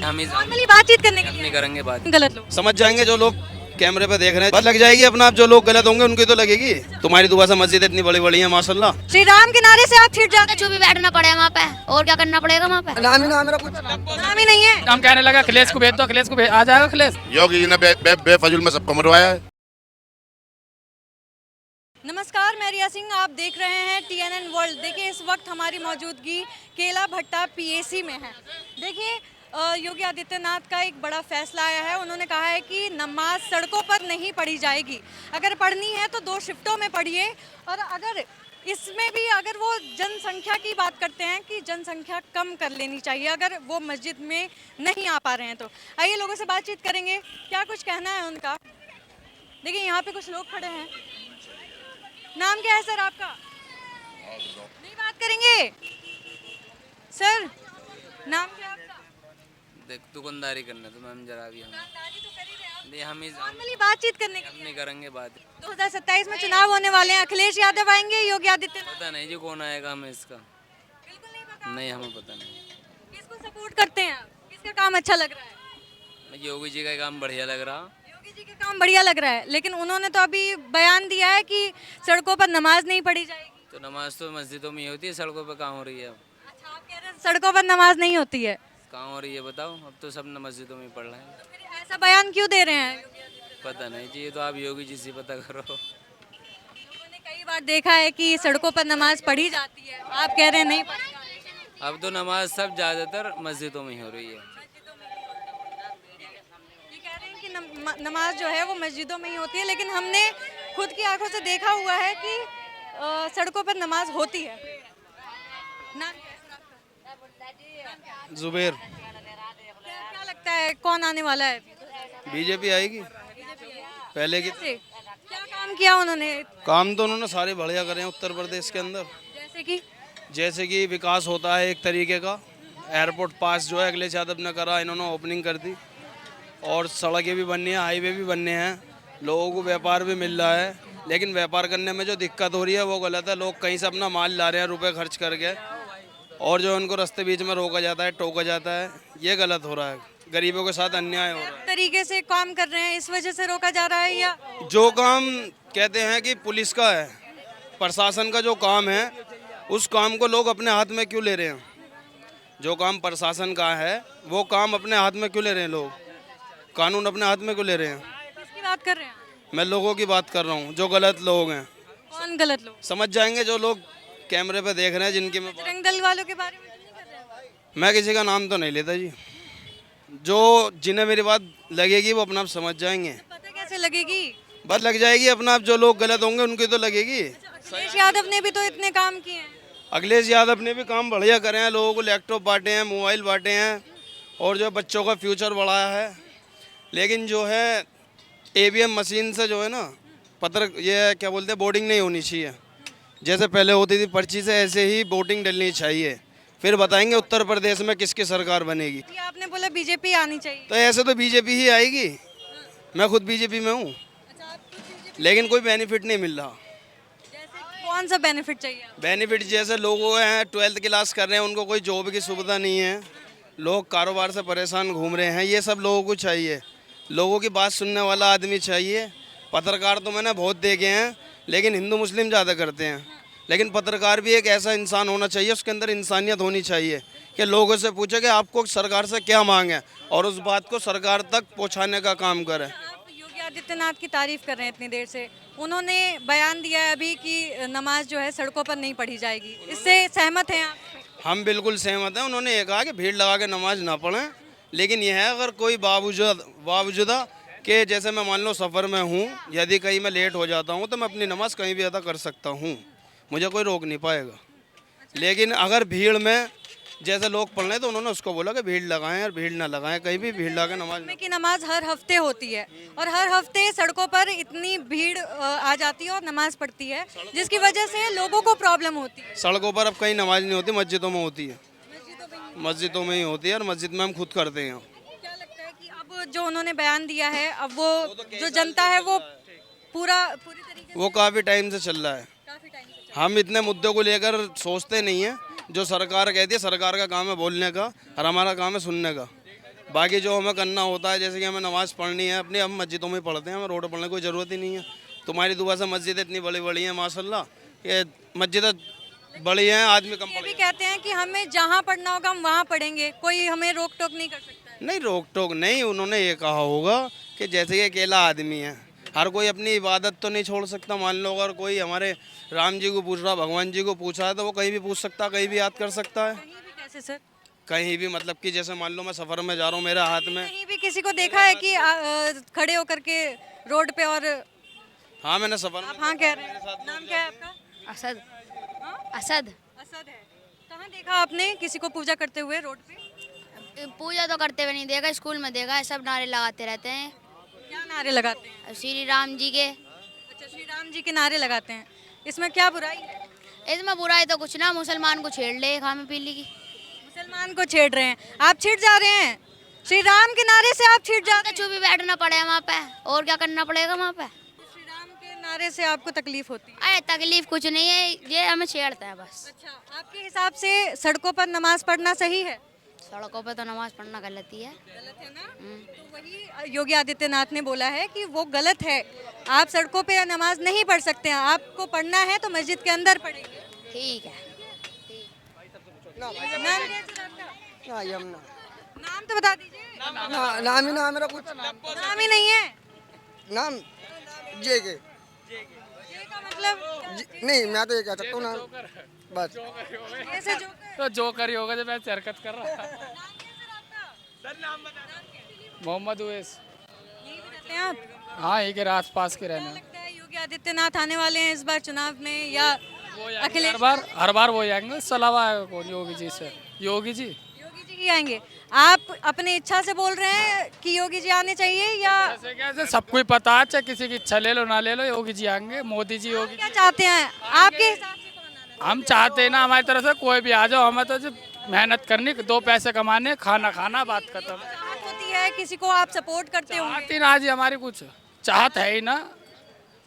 हम ही नॉर्मली बातचीत करने के लिए नहीं करेंगे बात। गलत लोग समझ जाएंगे जो लोग कैमरे पे देख रहे हैं, बस लग जाएगी अपना। आप जो लोग गलत होंगे उनकी तो लगेगी। तुम्हारी दुआ से मस्जिद इतनी बड़ी बड़ी है माशाल्लाह। श्री राम के नारे से आप छिड़ जाते चुप ही बैठना पड़ेगा वहाँ पे, और क्या करना पड़ेगा वहाँ पे। नाम ही नहीं है। हम कहने लगा अखिलेश को भेज दो, अखिलेश को आ जाएगा अखिलेश। योगी जी ने बेफजूल में सबको मरवाया है। नमस्कार, मैं रिया सिंह, आप देख रहे हैं TNN वर्ल्ड। देखिए इस वक्त हमारी मौजूदगी केला भट्टा PAC में है। देखिए योगी आदित्यनाथ का एक बड़ा फैसला आया है। उन्होंने कहा है कि नमाज सड़कों पर नहीं पढ़ी जाएगी। अगर पढ़नी है तो 2 शिफ्टों में पढ़िए। और अगर इसमें भी अगर वो जनसंख्या की बात करते हैं कि जनसंख्या कम कर लेनी चाहिए अगर वो मस्जिद में नहीं आ पा रहे हैं तो। आइए लोगों से बातचीत करेंगे, क्या कुछ कहना है उनका। देखिए यहाँ पे कुछ लोग खड़े हैं। नाम क्या है सर आपका? नहीं बात करेंगे सर, नाम क्या है आपका? देख दुकानदारी करना तो मैम जरा भी हम दुकानदारी तो कर ही रहे हैं आप। नहीं, हम ही नॉर्मली बातचीत करने के हम लिए। नहीं करेंगे बात। 2027 में चुनाव होने वाले हैं। अखिलेश यादव आएंगे, योगी आदित्यनाथ? पता नहीं जी कौन आएगा हमें इसका। बिल्कुल नहीं पता। नहीं हमें पता नहीं। किसको सपोर्ट करते हैं आप? किसका काम अच्छा लग रहा है? योगी जी का काम बढ़िया लग रहा। योगी जी का काम बढ़िया लग रहा है, लेकिन उन्होंने तो अभी बयान दिया है कि सड़कों पर नमाज नहीं पढ़ी जाएगी। तो नमाज तो मस्जिदों में ही होती है, सड़कों पे कहाँ हो रही है अब? अच्छा, आप कह रहे हैं सड़कों पर नमाज नहीं होती है। कहाँ हो रही है बताओ? अब तो सब मस्जिदों में ही पढ़ रहे हैं। तो फिर ऐसा बयान क्यों दे रहे हैं? पता नहीं जी, ये तो आप योगी जी से पता करो। लोगों ने कई बार देखा है कि सड़कों पर नमाज पढ़ी जाती है, आप कह रहे हैं नहीं पढ़ी जाती है। अब तो नमाज सब ज़्यादातर मस्जिदों में ही हो रही है। ये कह रहे हैं कि नमाज जो है वो मस्जिदों में ही होती है, लेकिन हमने खुद की आंखों से देखा हुआ है कि सड़कों पर नमाज होती है। नाम क्या है सर आपका? जुबेर। क्या लगता है कौन आने वाला है? बीजेपी आएगी पहले की। से क्या काम किया उन्होंने? काम तो उन्होंने सारे बढ़िया करे हैं उत्तर प्रदेश के अंदर। जैसे कि विकास होता है एक तरीके का। एयरपोर्ट पास जो है अखिलेश यादव ने करा, इन्होंने ओपनिंग कर दी। और सड़कें भी बननी है, हाईवे भी बनने हैं, लोगों को व्यापार भी मिल रहा है। लेकिन व्यापार करने में जो दिक्कत हो रही है वो गलत है। लोग कहीं से अपना माल ला रहे हैं रुपए खर्च करके, और जो उनको रास्ते बीच में रोका जाता है, टोका जाता है, ये गलत हो रहा है। गरीबों के साथ अन्याय हो रहा है। तरीके से काम कर रहे हैं, इस वजह से रोका जा रहा है? या जो काम कहते हैं कि पुलिस का है, प्रशासन का जो काम है, उस काम को लोग अपने हाथ में क्यों ले रहे हैं? जो काम प्रशासन का है वो काम अपने हाथ में क्यों ले रहे हैं लोग? कानून अपने हाथ में क्यों ले रहे हैं? किसकी बात कर रहे हैं? मैं लोगों की बात कर रहा हूँ, जो गलत लोग हैं। कौन गलत लोग? समझ जाएंगे जो लोग कैमरे पे देख रहे हैं, जिनकी बजरंग दल वालों के बारे में तो नहीं कर रहे हैं? मैं किसी का नाम तो नहीं लेता जी। जो जिन्हें मेरी बात लगेगी वो अपना आप समझ जाएंगे। पता कैसे लगेगी? बस लग जाएगी अपना आप। जो लोग गलत होंगे उनकी तो लगेगी। अखिलेश यादव ने भी तो इतने काम किए हैं। अखिलेश यादव ने भी काम बढ़िया करे हैं, लोगों को लैपटॉप बांटे हैं, मोबाइल बांटे हैं, और जो बच्चों का फ्यूचर बढ़ाया है। लेकिन जो है AVM मशीन से जो है ना पत्र, ये क्या बोलते हैं, बोर्डिंग नहीं होनी चाहिए। जैसे पहले होती थी पर्ची से, ऐसे ही वोटिंग डलनी चाहिए। फिर बताएंगे उत्तर प्रदेश में किसकी सरकार बनेगी। ये आपने बोला बीजेपी आनी चाहिए। तो ऐसे तो बीजेपी ही आएगी। मैं खुद बीजेपी में हूँ, अच्छा, आप खुद BJP लेकिन कोई बेनिफिट नहीं मिल रहा। जैसे कौन सा बेनिफिट चाहिए आपको? बेनिफिट जैसे लोगों हैं 12th क्लास कर रहे हैं, उनको कोई जॉब की सुविधा नहीं है, लोग कारोबार से परेशान घूम रहे हैं, ये सब लोगों को चाहिए। लोगों की बात सुनने वाला आदमी चाहिए। पत्रकार तो मैंने बहुत देखे हैं, लेकिन हिंदू मुस्लिम ज़्यादा करते हैं। लेकिन पत्रकार भी एक ऐसा इंसान होना चाहिए, उसके अंदर इंसानियत होनी चाहिए कि लोगों से पूछे कि आपको सरकार से क्या मांग है, और उस बात को सरकार तक पहुंचाने का काम करे। आप योगी आदित्यनाथ की तारीफ कर रहे हैं इतनी देर से। उन्होंने बयान दिया है अभी कि नमाज जो है सड़कों पर नहीं पढ़ी जाएगी, इससे सहमत हैं आप? हम बिल्कुल सहमत हैं। उन्होंने ये कहा कि भीड़ लगा के नमाज ना पढ़ें, लेकिन यह है अगर कोई बावजूदा कि जैसे मैं मान लो सफ़र में हूँ, यदि कहीं मैं लेट हो जाता हूँ तो मैं अपनी नमाज कहीं भी अदा कर सकता हूँ, मुझे कोई रोक नहीं पाएगा। लेकिन अगर भीड़ में जैसे लोग पढ़ रहे हैं तो उन्होंने उसको बोला कि भीड़ लगाएं और भीड़ ना लगाएं, कहीं भी भीड़ लगा नमाज। की नमाज हर हफ्ते होती है और हर हफ्ते सड़कों पर इतनी भीड़ आ जाती है और नमाज पढ़ती है, जिसकी वजह से लोगों को प्रॉब्लम होती है। सड़कों पर अब कहीं नमाज नहीं होती, मस्जिदों में होती है। मस्जिदों में ही होती है, और मस्जिद में हम खुद करते हैं। क्या लगता है कि अब जो उन्होंने बयान दिया है, अब वो जो जनता है वो पूरी तरीके से वो काफ़ी टाइम से चल रहा है। काफी टाइम से हम इतने मुद्दों को लेकर सोचते नहीं हैं। जो सरकार कहती है, सरकार का काम है बोलने का और हमारा काम है सुनने का। बाकी जो हमें करना होता है, जैसे कि हमें नमाज़ पढ़नी है अपनी, हम मस्जिदों में पढ़ते हैं, हमें रोड पर पढ़ने की कोई ज़रूरत ही नहीं है। तुम्हारी दुआ से मस्जिद इतनी बड़ी बड़ी हैं माशाल्लाह, ये मस्जिद बड़ी हैं, आदमी कम ये भी पड़ेगा। कहते हैं कि हमें जहाँ पढ़ना होगा हम वहाँ पढ़ेंगे, कोई हमें रोक टोक नहीं कर सकता है। नहीं, रोक टोक नहीं, उन्होंने ये कहा होगा कि जैसे ये अकेला आदमी है, हर कोई अपनी इबादत तो नहीं छोड़ सकता। मान लो अगर कोई हमारे राम जी को पूछ रहा, भगवान जी को पूछा है, तो वो कहीं भी पूछ सकता है, कहीं भी याद कर सकता है। कहीं भी कैसे सर? कहीं भी मतलब कि जैसे मान लो मैं सफ़र में जा रहा हूँ, मेरे हाथ में, कहीं भी किसी को देखा है कि खड़े होकर के रोड पे और हाँ मैंने सफ़र आप में, हाँ कह रहे हैं। नाम क्या है आपका? असद हाँ? असद असद है। कहाँ देखा आपने किसी को पूजा करते हुए रोड पे? पूजा तो करते हुए नहीं देखा, स्कूल में देखा है, सब नारे लगाते रहते हैं क्या नारे लगाते हैं? श्री राम जी के। अच्छा, श्री राम जी के नारे लगाते हैं, इसमें क्या बुराई है? इसमें बुराई तो कुछ ना, मुसलमान को छेड़ ले खामे पीली की। मुसलमान को छेड़ रहे हैं, आप छिड़ जा रहे हैं श्री राम के नारे से, आप छिड़ जा रहे हैं। चुप ही बैठना पड़ेगा वहाँ पे, और क्या करना पड़ेगा वहाँ पे। श्री राम के नारे से आपको तकलीफ होती है? अरे तकलीफ कुछ नहीं है, ये हमें छेड़ता है बस। अच्छा, आपके हिसाब से सड़कों पर नमाज पढ़ना सही है? सड़कों पे तो नमाज पढ़ना गलत ही है। गलत है ना? तो वही योगी आदित्यनाथ ने बोला है कि वो गलत है, आप सड़कों पे नमाज नहीं पढ़ सकते हैं, आपको पढ़ना है तो मस्जिद के अंदर पढ़ेंगे। ठीक है। नाम क्या है सर आपका? यमुना नाम तो बता दीजिए। नाम ही ना मेरा कुछ नाम ही नहीं है? नाम जे के ये का मतलब नहीं, मैं तो ये कह सकता हूँ नाम बस। कैसे जोकर? तो जोकर ही होगा जब ऐसे हरकत कर रहा है। नाम क्या है सर आपका? मोहम्मद उवैस। यहीं पे रहते हैं आप? हाँ, यही के आस पास के रहने। लगता है योगी आदित्यनाथ आने वाले हैं इस बार चुनाव में, या अखिलेश? हर बार वो आएंगे, इससे अलावा आएगा कौन योगी जी से? योगी जी योगी जी ही आएंगे। आप अपनी इच्छा से बोल रहे हैं कि योगी जी आने चाहिए, या ऐसे कैसे सबको ही पता है, चाहे किसी की इच्छा ले लो ना ले लो, योगी जी आएंगे, मोदी जी, योगी क्या चाहते हैं आपके हिसाब से कौन आना चाहिए? हम चाहते हैं ना हमारी तरफ से कोई भी आ जाओ, हमें तो जो मेहनत करनी, दो पैसे कमाने, खाना खाना, बात खत्म। चाहत होती है किसी को, आप सपोर्ट करते होंगे। चाहती ना जी, हमारी कुछ चाहत है ही ना,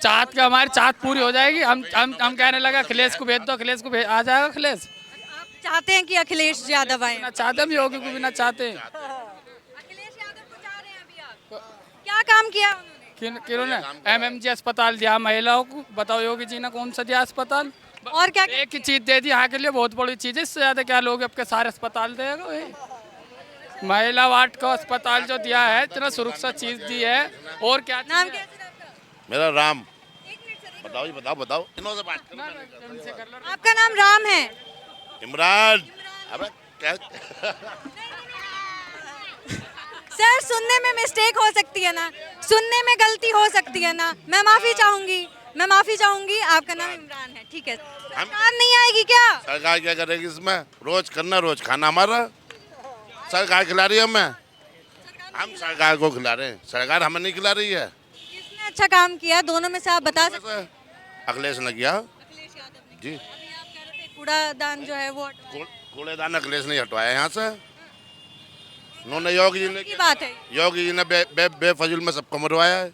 चाहत के हमारी चाहत पूरी हो जाएगी। हम कहने लगा अखिलेश को भेज दो, अखिलेश को आ जाएगा अखिलेश। आप चाहते हैं कि अखिलेश यादव आए? ना चाहते हम योगी को भी ना चाहते। अखिलेश यादव को चाह रहे हैं अभी आप? क्या काम किया उन्होंने? किन्होंने MMG अस्पताल दिया महिलाओं को, बताओ योगी जी ने कौन सा दिया अस्पताल? और क्या? एक ही चीज दे दी, यहाँ के लिए बहुत बड़ी चीज है, इससे ज्यादा क्या लोग आपके सारे अस्पताल देगा वही। महिला वार्ड का अस्पताल जो दिया है, इतना सुरक्षा चीज दी है, और क्या चीज़ नाम है? क्या है सर आपका? मेरा राम। एक मिनट सर, बताओ जी, बताओ इन्हों से बात करो। आपका नाम राम है? इमरान। अबे क्या? सर सुनने में मिस्टेक हो सकती है ना, सुनने में गलती हो सकती है ना, मैं माफी चाहूंगी, मैं माफी चाहूंगी। आपका नाम इमरान है, ठीक है। सरकार नहीं आएगी क्या? सरकार क्या करेगी इसमें? रोज करना, रोज खाना हमारा। सरकार खिला रही है हमें, हम सरकार को खिला रहे हैं, सरकार हमें नहीं खिला रही है। किसने अच्छा काम किया दोनों में से, आप बता सकते हैं? अखिलेश ने किया अखिलेश यादव ने। जी। अभी आप कह रहे थे कूड़ादान जो है वो हटवाया। कूड़ेदान अखिलेश ने हटवाया यहाँ से। उन्होंने योगी जी ने की बात है। योगी जी ने बेफजूल में सबको मरवाया है।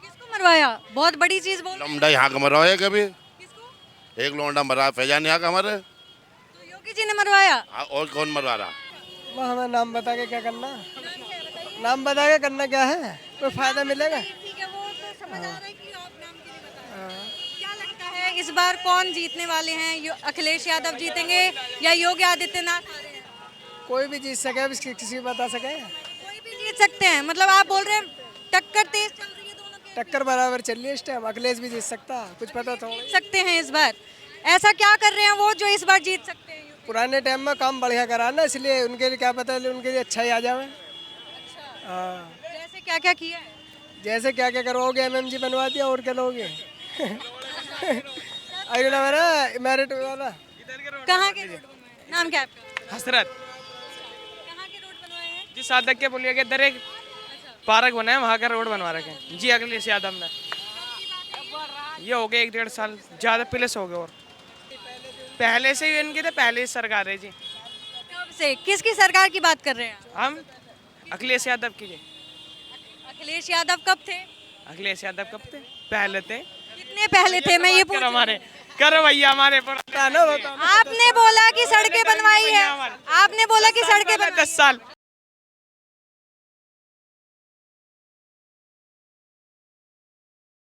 किसको मरवाया? बहुत बड़ी चीज बोल रहे हैं। लौंडा यहाँ का मरवाया कभी? किसको? एक लौंडा मरा फैजान यहाँ का हमारे। तो योगी जी ने मरवाया। हाँ, और कौन मरवा रहा? वो हमें नाम बता के क्या करना, नाम बता के करना क्या है, कोई फायदा मिलेगा? ठीक है, वो तो समझ आ रहा है कि आप नाम के लिए बता रहे हैं। क्या लगता है इस बार कौन जीतने वाले हैं? अखिलेश यादव जीतेंगे या योगी आदित्यनाथ आ रहे हैं? कोई भी जीत सके, अब इसकी किसी को बता सके? कोई भी जीत सकते हैं, मतलब आप बोल रहे हैं टक्कर तेज चल रही है दोनों की? टक्कर बराबर चल रही है इस टाइम, अखिलेश भी जीत सकता, कुछ पता थोड़ा। जीत सकते हैं इस बार? ऐसा क्या कर रहे हैं वो जो इस बार जीत सकते हैं? पुराने टाइम में काम बढ़िया करा ना, इसलिए उनके लिए क्या पता, उनके लिए अच्छा ही आ जावे। हाँ, जैसे क्या क्या किया है? जैसे क्या क्या करोगे, MMG बनवा दिया, और क्या लोगे? अरे ना मेरा मैरिट वाला। कहाँ के रोड बनवाए? नाम क्या है आपका? हसरत कहाँ के रोड बनवाए हैं? जी, सादक के पुलिया के इधर एक पार्क बना है, वहाँ का रोड बनवा रखे हैं जी अखिलेश यादव ने। ये हो गए 1-1.5 साल, ज़्यादा पहले से हो गए, और पहले से ही इनकी तो पहले ही सरकार है जी। कब से? किसकी सरकार की बात कर रहे हैं? हम अखिलेश यादव की जी। अखिलेश यादव कब थे? अखिलेश यादव कब थे? पहले थे। कितने पहले थे, मैं ये पूछ कर रही हूँ। हमारे कर भैया हमारे पर आपने बोला कि सड़कें बनवाई है, आपने बोला कि सड़कें बनवाई 10 साल